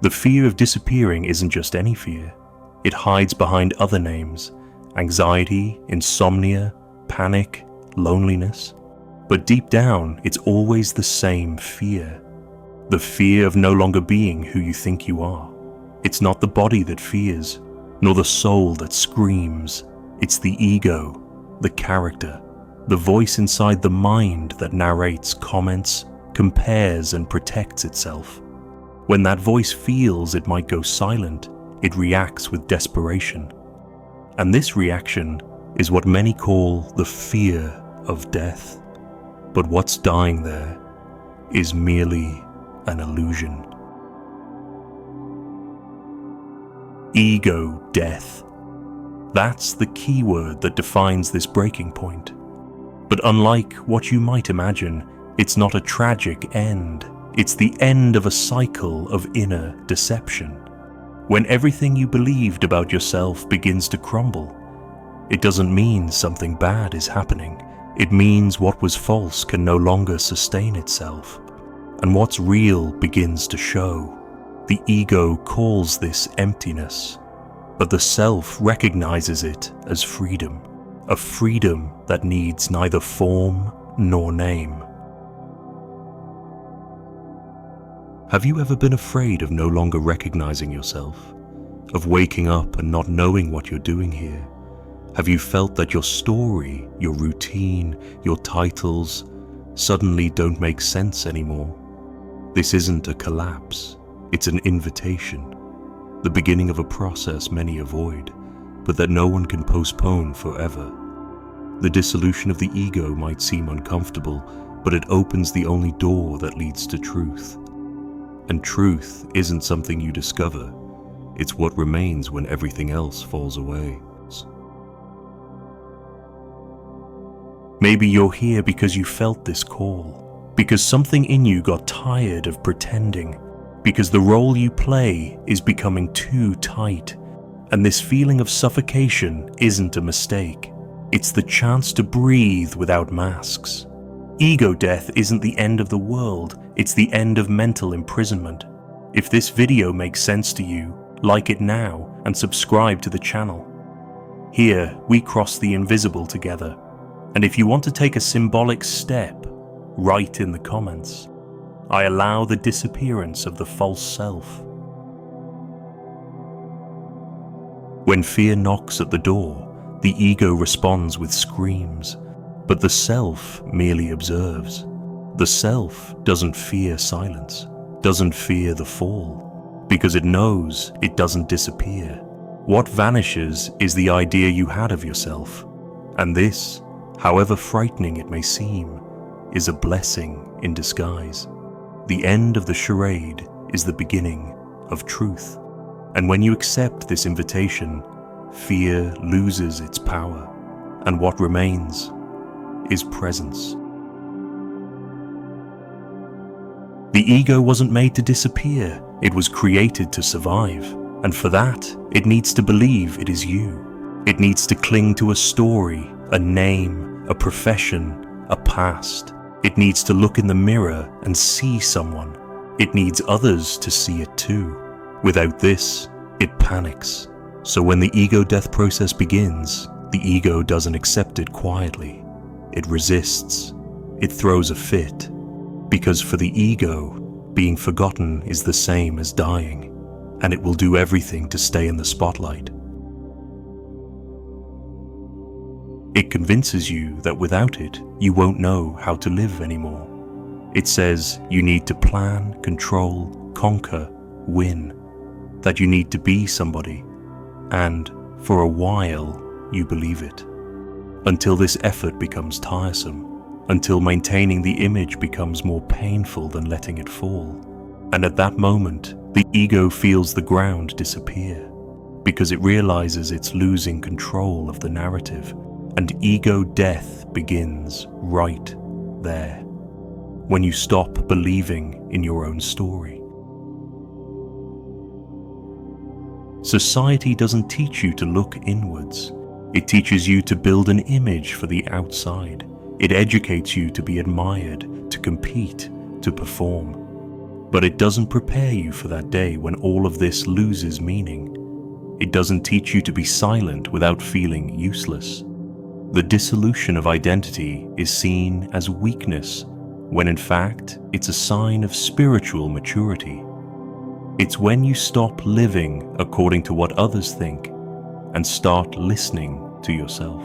The fear of disappearing isn't just any fear. It hides behind other names: anxiety, insomnia, panic, loneliness. But deep down, it's always the same fear. The fear of no longer being who you think you are. It's not the body that fears, nor the soul that screams. It's the ego, the character, the voice inside the mind that narrates, comments, compares, and protects itself. When that voice feels it might go silent, it reacts with desperation. And this reaction is what many call the fear of death. But what's dying there is merely an illusion. Ego death. That's the key word that defines this breaking point. But unlike what you might imagine, it's not a tragic end. It's the end of a cycle of inner deception. When everything you believed about yourself begins to crumble, it doesn't mean something bad is happening. It means what was false can no longer sustain itself, and what's real begins to show. The ego calls this emptiness, but the self recognizes it as freedom, a freedom that needs neither form nor name. Have you ever been afraid of no longer recognizing yourself? Of waking up and not knowing what you're doing here? Have you felt that your story, your routine, your titles suddenly don't make sense anymore? This isn't a collapse, it's an invitation, the beginning of a process many avoid, but that no one can postpone forever. The dissolution of the ego might seem uncomfortable, but it opens the only door that leads to truth. And truth isn't something you discover, it's what remains when everything else falls away. Maybe you're here because you felt this call, because something in you got tired of pretending, because the role you play is becoming too tight, and this feeling of suffocation isn't a mistake. It's the chance to breathe without masks. Ego death isn't the end of the world, it's the end of mental imprisonment. If this video makes sense to you, like it now and subscribe to the channel. Here, we cross the invisible together. And if you want to take a symbolic step, write in the comments. I allow the disappearance of the false self. When fear knocks at the door, the ego responds with screams, but the self merely observes. The self doesn't fear silence, doesn't fear the fall, because it knows it doesn't disappear. What vanishes is the idea you had of yourself, and this, however frightening it may seem, is a blessing in disguise. The end of the charade is the beginning of truth, and when you accept this invitation, fear loses its power, and what remains is presence. The ego wasn't made to disappear, it was created to survive, and for that, it needs to believe it is you. It needs to cling to a story, a name, a profession, a past. It needs to look in the mirror and see someone. It needs others to see it too. Without this, it panics. So when the ego death process begins, the ego doesn't accept it quietly. It resists. It throws a fit. Because for the ego, being forgotten is the same as dying, and it will do everything to stay in the spotlight. It convinces you that without it, you won't know how to live anymore. It says you need to plan, control, conquer, win, that you need to be somebody, and for a while, you believe it. Until this effort becomes tiresome, until maintaining the image becomes more painful than letting it fall. And at that moment, the ego feels the ground disappear, because it realizes it's losing control of the narrative, and ego death begins right there, when you stop believing in your own story. Society doesn't teach you to look inwards. It teaches you to build an image for the outside. It educates you to be admired, to compete, to perform. But it doesn't prepare you for that day when all of this loses meaning. It doesn't teach you to be silent without feeling useless. The dissolution of identity is seen as weakness, when in fact it's a sign of spiritual maturity. It's when you stop living according to what others think and start listening to yourself.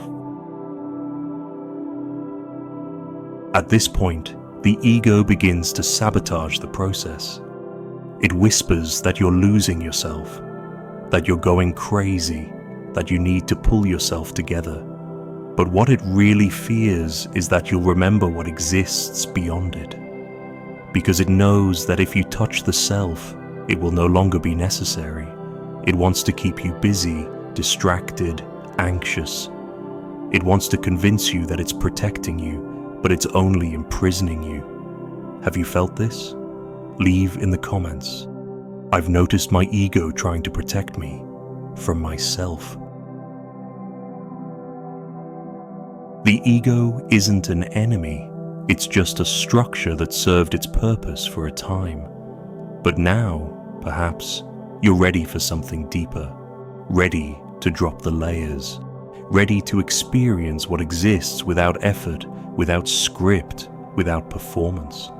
At this point, the ego begins to sabotage the process. It whispers that you're losing yourself, that you're going crazy, that you need to pull yourself together. But what it really fears is that you'll remember what exists beyond it. Because it knows that if you touch the self, it will no longer be necessary. It wants to keep you busy, distracted, anxious. It wants to convince you that it's protecting you, but it's only imprisoning you. Have you felt this? Leave in the comments. I've noticed my ego trying to protect me from myself. The ego isn't an enemy, it's just a structure that served its purpose for a time. But now, perhaps, you're ready for something deeper, ready to drop the layers, ready to experience what exists without effort, without script, without performance.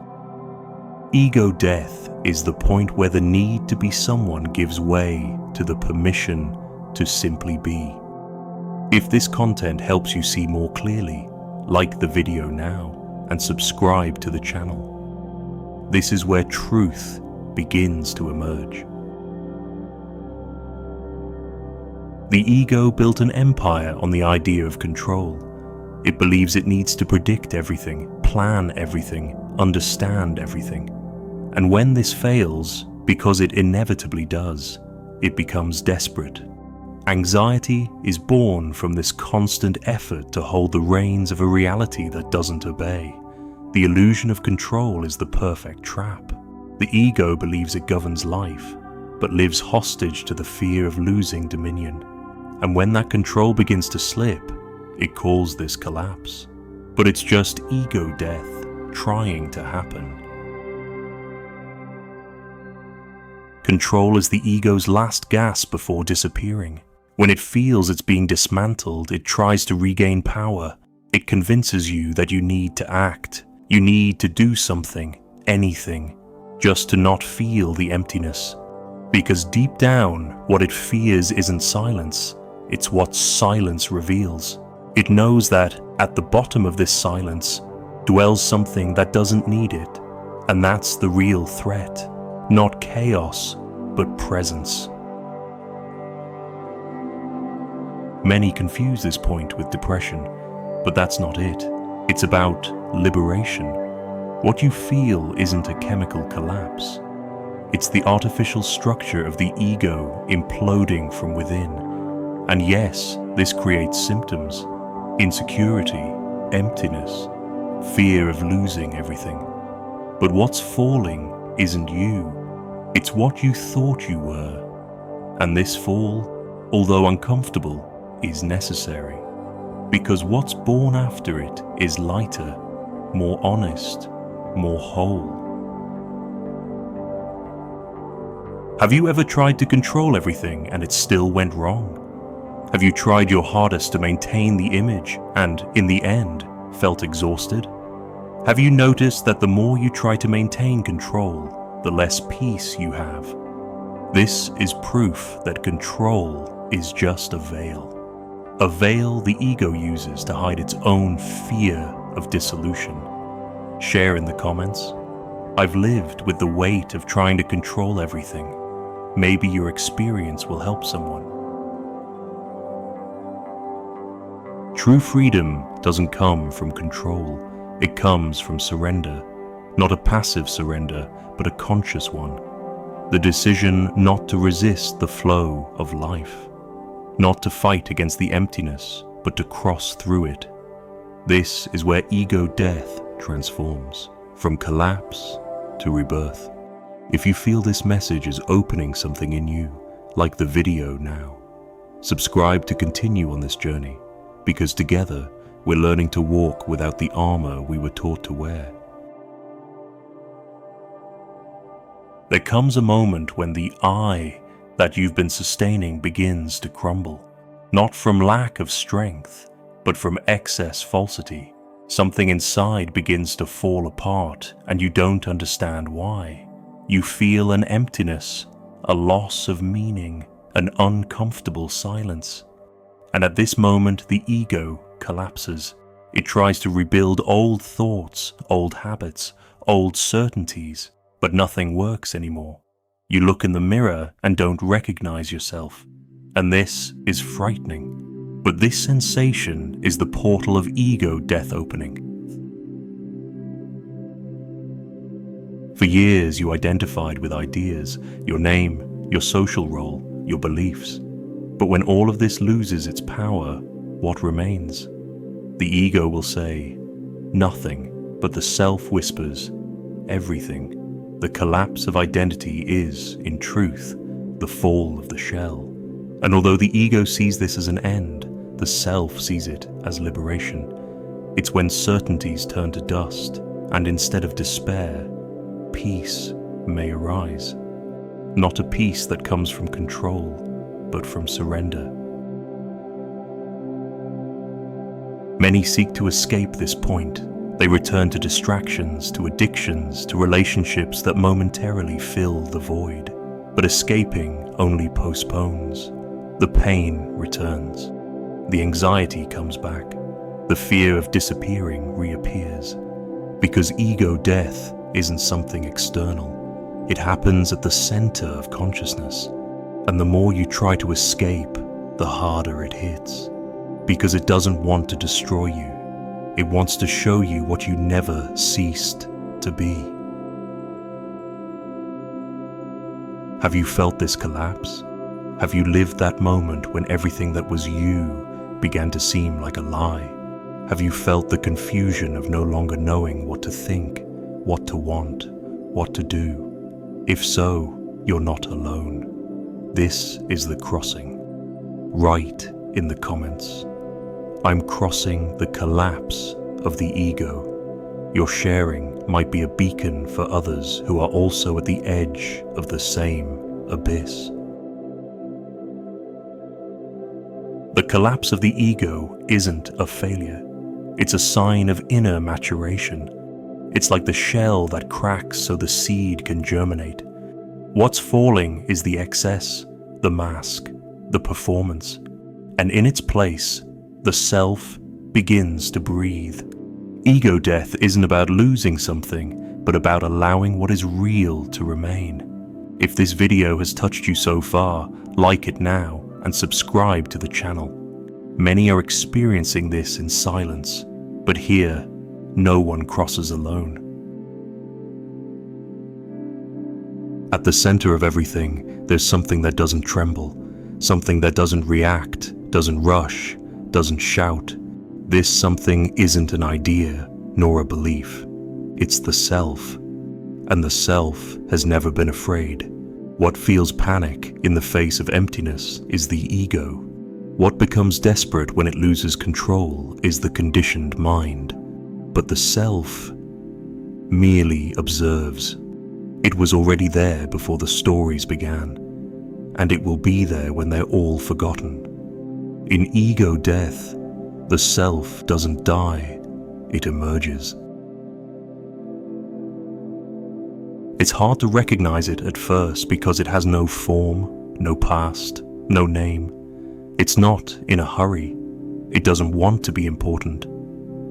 Ego death is the point where the need to be someone gives way to the permission to simply be. If this content helps you see more clearly, like the video now and subscribe to the channel. This is where truth begins to emerge. The ego built an empire on the idea of control. It believes it needs to predict everything, plan everything, understand everything. And when this fails, because it inevitably does, it becomes desperate. Anxiety is born from this constant effort to hold the reins of a reality that doesn't obey. The illusion of control is the perfect trap. The ego believes it governs life, but lives hostage to the fear of losing dominion. And when that control begins to slip, it calls this collapse. But it's just ego death trying to happen. Control is the ego's last gasp before disappearing. When it feels it's being dismantled, it tries to regain power. It convinces you that you need to act. You need to do something, anything, just to not feel the emptiness. Because deep down, what it fears isn't silence. It's what silence reveals. It knows that at the bottom of this silence dwells something that doesn't need it. And that's the real threat. Not chaos, but presence. Many confuse this point with depression, but that's not it. It's about liberation. What you feel isn't a chemical collapse. It's the artificial structure of the ego imploding from within. And yes, this creates symptoms: insecurity, emptiness, fear of losing everything. But what's falling isn't you. It's what you thought you were. And this fall, although uncomfortable, is necessary, because what's born after it is lighter, more honest, more whole. Have you ever tried to control everything and it still went wrong? Have you tried your hardest to maintain the image and, in the end, felt exhausted? Have you noticed that the more you try to maintain control, the less peace you have? This is proof that control is just a veil. A veil the ego uses to hide its own fear of dissolution. Share in the comments. I've lived with the weight of trying to control everything. Maybe your experience will help someone. True freedom doesn't come from control. It comes from surrender. Not a passive surrender, but a conscious one. The decision not to resist the flow of life. Not to fight against the emptiness, but to cross through it. This is where ego death transforms, from collapse to rebirth. If you feel this message is opening something in you, like the video now, subscribe to continue on this journey, because together we're learning to walk without the armor we were taught to wear. There comes a moment when the I that you've been sustaining begins to crumble, not from lack of strength, but from excess falsity. Something inside begins to fall apart, and you don't understand why. You feel an emptiness, a loss of meaning, an uncomfortable silence. And at this moment, the ego collapses. It tries to rebuild old thoughts, old habits, old certainties, but nothing works anymore. You look in the mirror and don't recognize yourself. And this is frightening. But this sensation is the portal of ego death opening. For years you identified with ideas, your name, your social role, your beliefs. But when all of this loses its power, what remains? The ego will say, nothing, but the self whispers, everything. The collapse of identity is, in truth, the fall of the shell. And although the ego sees this as an end, the self sees it as liberation. It's when certainties turn to dust, and instead of despair, peace may arise. Not a peace that comes from control, but from surrender. Many seek to escape this point. They return to distractions, to addictions, to relationships that momentarily fill the void. But escaping only postpones. The pain returns. The anxiety comes back. The fear of disappearing reappears. Because ego death isn't something external. It happens at the center of consciousness. And the more you try to escape, the harder it hits. Because it doesn't want to destroy you. It wants to show you what you never ceased to be. Have you felt this collapse? Have you lived that moment when everything that was you began to seem like a lie? Have you felt the confusion of no longer knowing what to think, what to want, what to do? If so, you're not alone. This is the crossing. Write in the comments, I'm crossing the collapse of the ego. Your sharing might be a beacon for others who are also at the edge of the same abyss. The collapse of the ego isn't a failure. It's a sign of inner maturation. It's like the shell that cracks so the seed can germinate. What's falling is the excess, the mask, the performance. And in its place, the self begins to breathe. Ego death isn't about losing something, but about allowing what is real to remain. If this video has touched you so far, like it now and subscribe to the channel. Many are experiencing this in silence, but here, no one crosses alone. At the center of everything, there's something that doesn't tremble, something that doesn't react, doesn't rush, doesn't shout. This something isn't an idea, nor a belief. It's the self. And the self has never been afraid. What feels panic in the face of emptiness is the ego. What becomes desperate when it loses control is the conditioned mind. But the self merely observes. It was already there before the stories began, and it will be there when they're all forgotten. In ego death, the self doesn't die, it emerges. It's hard to recognize it at first because it has no form, no past, no name. It's not in a hurry. It doesn't want to be important.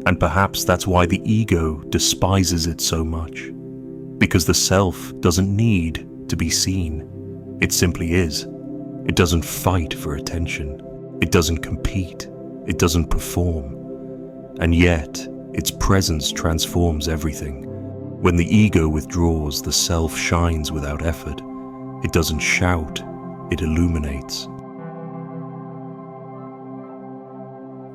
And perhaps that's why the ego despises it so much. Because the self doesn't need to be seen. It simply is. It doesn't fight for attention. It doesn't compete. It doesn't perform. And yet, its presence transforms everything. When the ego withdraws, the self shines without effort. It doesn't shout, it illuminates.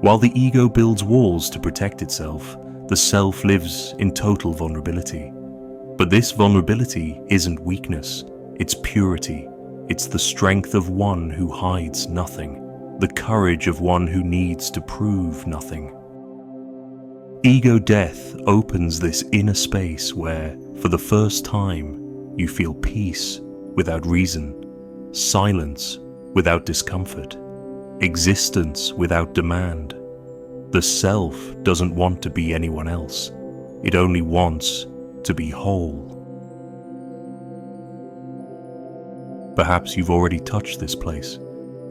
While the ego builds walls to protect itself, the self lives in total vulnerability. But this vulnerability isn't weakness, it's purity. It's the strength of one who hides nothing, the courage of one who needs to prove nothing. Ego death opens this inner space where, for the first time, you feel peace without reason, silence without discomfort, existence without demand. The self doesn't want to be anyone else. It only wants to be whole. Perhaps you've already touched this place,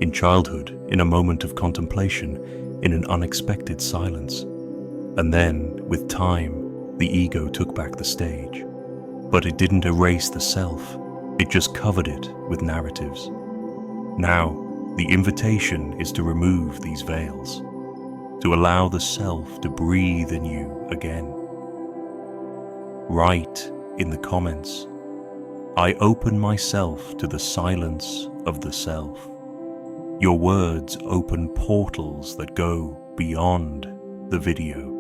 in childhood, in a moment of contemplation, in an unexpected silence. And then, with time, the ego took back the stage. But it didn't erase the self, it just covered it with narratives. Now, the invitation is to remove these veils, to allow the self to breathe in you again. Write in the comments, "I open myself to the silence of the self." Your words open portals that go beyond the video.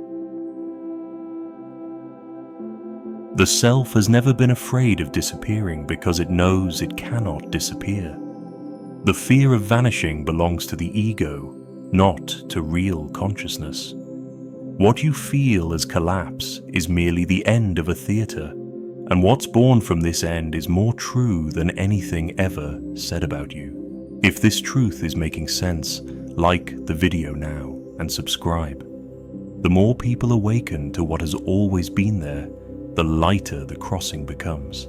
The self has never been afraid of disappearing because it knows it cannot disappear. The fear of vanishing belongs to the ego, not to real consciousness. What you feel as collapse is merely the end of a theatre, and what's born from this end is more true than anything ever said about you. If this truth is making sense, like the video now and subscribe. The more people awaken to what has always been there, the lighter the crossing becomes,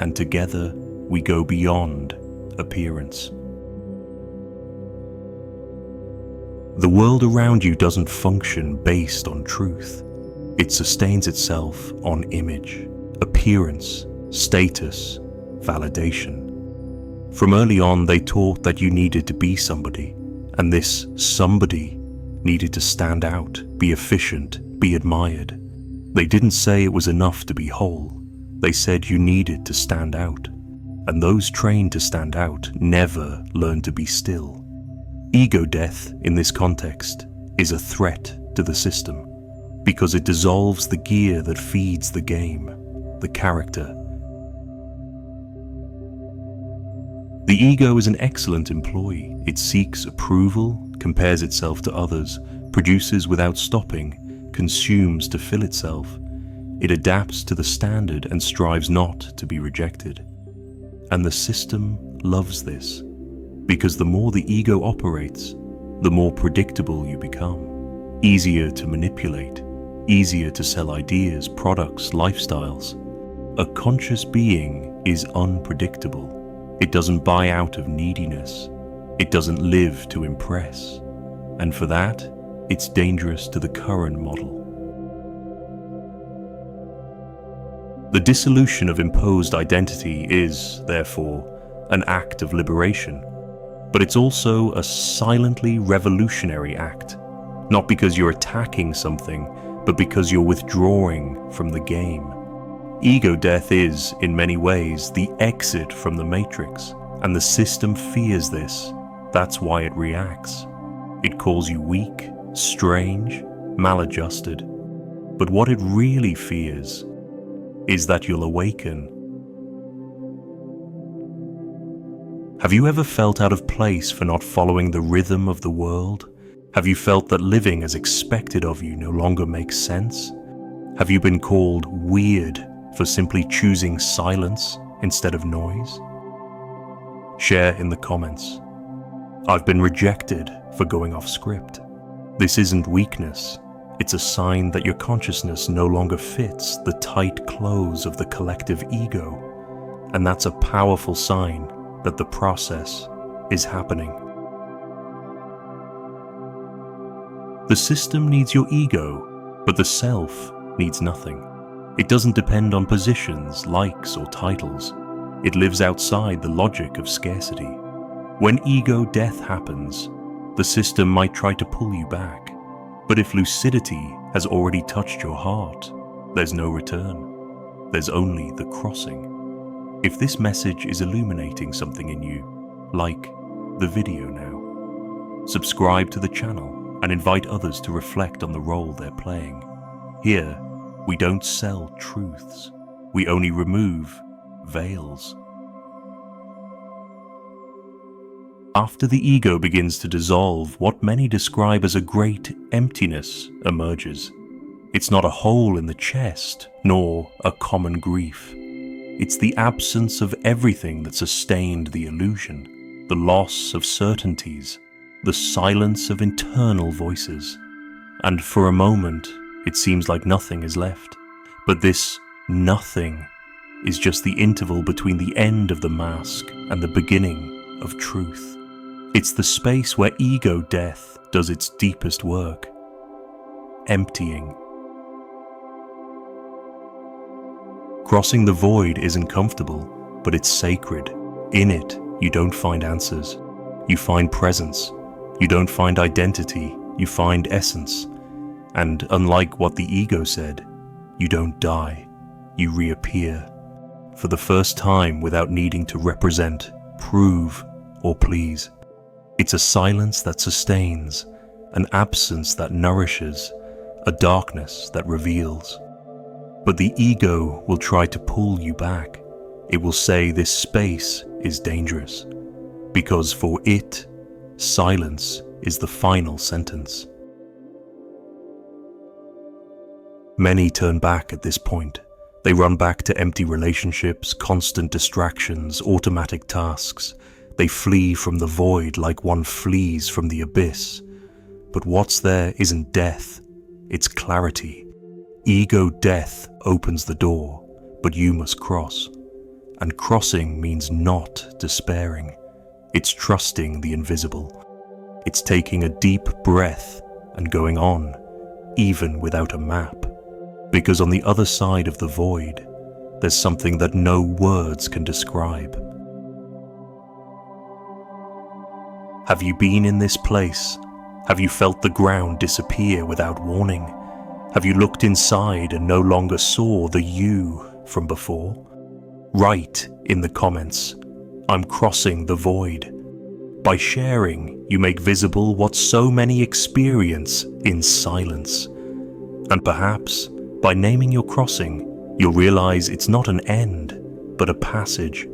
and together we go beyond appearance. The world around you doesn't function based on truth. It sustains itself on image, appearance, status, validation. From early on, they taught that you needed to be somebody, and this somebody needed to stand out, be efficient, be admired. They didn't say it was enough to be whole. They said you needed to stand out. And those trained to stand out never learn to be still. Ego death, in this context, is a threat to the system, because it dissolves the gear that feeds the game, the character. The ego is an excellent employee. It seeks approval, compares itself to others, produces without stopping, consumes to fill itself. It adapts to the standard and strives not to be rejected. And the system loves this, because the more the ego operates, the more predictable you become, easier to manipulate, easier to sell ideas, products, lifestyles. A conscious being is unpredictable. It doesn't buy out of neediness. It doesn't live to impress. And for that, it's dangerous to the current model. The dissolution of imposed identity is, therefore, an act of liberation, but it's also a silently revolutionary act, not because you're attacking something, but because you're withdrawing from the game. Ego death is, in many ways, the exit from the matrix, and the system fears this. That's why it reacts. It calls you weak, strange, maladjusted. But what it really fears is that you'll awaken. Have you ever felt out of place for not following the rhythm of the world? Have you felt that living as expected of you no longer makes sense? Have you been called weird for simply choosing silence instead of noise? Share in the comments. I've been rejected for going off script. This isn't weakness. It's a sign that your consciousness no longer fits the tight clothes of the collective ego, and that's a powerful sign that the process is happening. The system needs your ego, but the self needs nothing. It doesn't depend on positions, likes, or titles. It lives outside the logic of scarcity. When ego death happens, the system might try to pull you back. But if lucidity has already touched your heart, there's no return. There's only the crossing. If this message is illuminating something in you, like the video now, subscribe to the channel and invite others to reflect on the role they're playing. Here, we don't sell truths. We only remove veils. After the ego begins to dissolve, what many describe as a great emptiness emerges. It's not a hole in the chest, nor a common grief. It's the absence of everything that sustained the illusion, the loss of certainties, the silence of internal voices. And for a moment, it seems like nothing is left. But this nothing is just the interval between the end of the mask and the beginning of truth. It's the space where ego death does its deepest work. Emptying. Crossing the void isn't comfortable, but it's sacred. In it, you don't find answers. You find presence. You don't find identity. You find essence. And unlike what the ego said, you don't die. You reappear. For the first time without needing to represent, prove, or please. It's a silence that sustains, an absence that nourishes, a darkness that reveals. But the ego will try to pull you back. It will say this space is dangerous, because for it, silence is the final sentence. Many turn back at this point. They run back to empty relationships, constant distractions, automatic tasks. They flee from the void like one flees from the abyss. But what's there isn't death, it's clarity. Ego death opens the door, but you must cross. And crossing means not despairing. It's trusting the invisible. It's taking a deep breath and going on, even without a map. Because on the other side of the void, there's something that no words can describe. Have you been in this place? Have you felt the ground disappear without warning? Have you looked inside and no longer saw the you from before? Write in the comments, I'm crossing the void. By sharing, you make visible what so many experience in silence. And perhaps, by naming your crossing, you'll realize it's not an end, but a passage.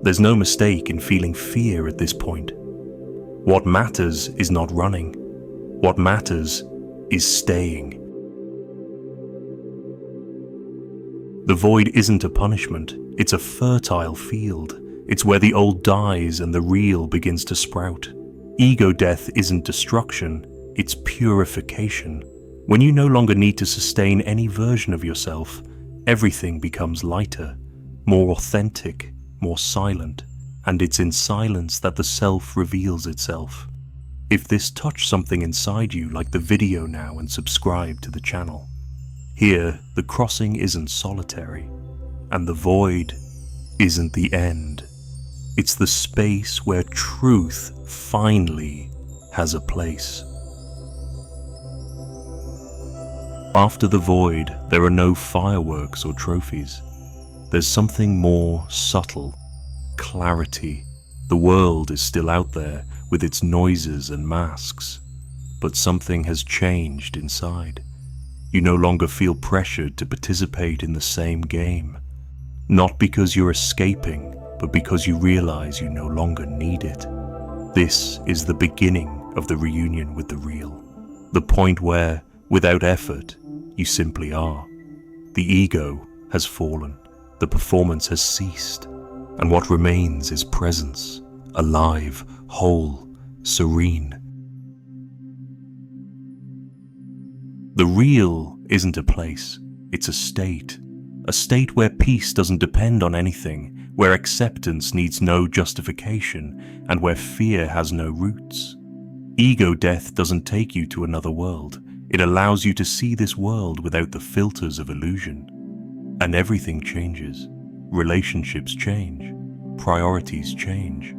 There's no mistake in feeling fear at this point. What matters is not running. What matters is staying. The void isn't a punishment, it's a fertile field. It's where the old dies and the real begins to sprout. Ego death isn't destruction, it's purification. When you no longer need to sustain any version of yourself, everything becomes lighter, more authentic, more silent, and it's in silence that the self reveals itself. If this touched something inside you, like the video now and subscribe to the channel. Here, the crossing isn't solitary, and the void isn't the end. It's the space where truth finally has a place. After the void, there are no fireworks or trophies. There's something more subtle, clarity. The world is still out there with its noises and masks, but something has changed inside. You no longer feel pressured to participate in the same game. Not because you're escaping, but because you realize you no longer need it. This is the beginning of the reunion with the real. The point where, without effort, you simply are. The ego has fallen. The performance has ceased. And what remains is presence, alive, whole, serene. The real isn't a place, it's a state where peace doesn't depend on anything, where acceptance needs no justification, and where fear has no roots. Ego death doesn't take you to another world, it allows you to see this world without the filters of illusion. And everything changes, relationships change, priorities change,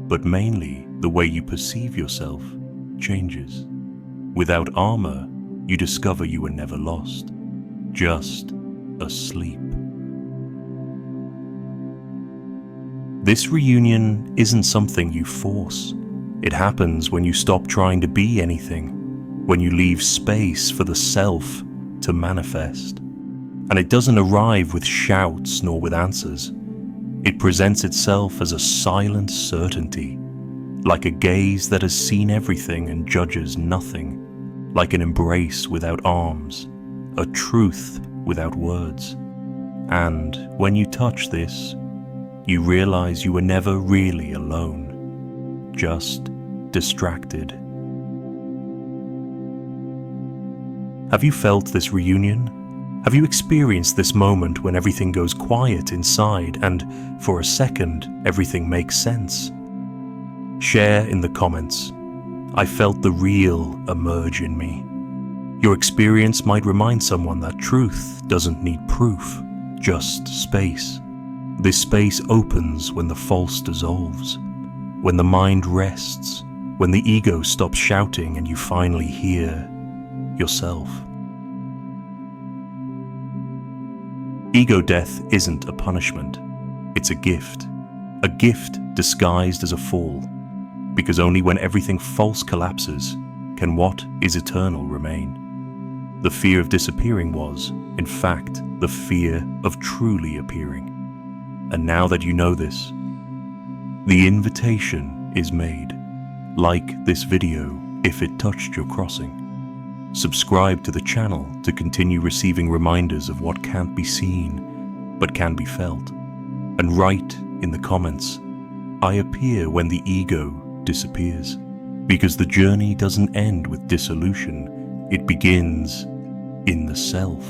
but mainly the way you perceive yourself changes. Without armor, you discover you were never lost, just asleep. This reunion isn't something you force. It happens when you stop trying to be anything, when you leave space for the self to manifest. And it doesn't arrive with shouts nor with answers. It presents itself as a silent certainty, like a gaze that has seen everything and judges nothing. Like an embrace without arms, a truth without words. And when you touch this, you realize you were never really alone, just distracted. Have you felt this reunion? Have you experienced this moment when everything goes quiet inside and, for a second, everything makes sense? Share in the comments. I felt the real emerge in me. Your experience might remind someone that truth doesn't need proof, just space. This space opens when the false dissolves, when the mind rests, when the ego stops shouting and you finally hear yourself. Ego death isn't a punishment, it's a gift disguised as a fall, because only when everything false collapses can what is eternal remain. The fear of disappearing was, in fact, the fear of truly appearing. And now that you know this, the invitation is made. Like this video if it touched your crossing. Subscribe to the channel to continue receiving reminders of what can't be seen, but can be felt. And write in the comments, I appear when the ego disappears. Because the journey doesn't end with dissolution, it begins in the self.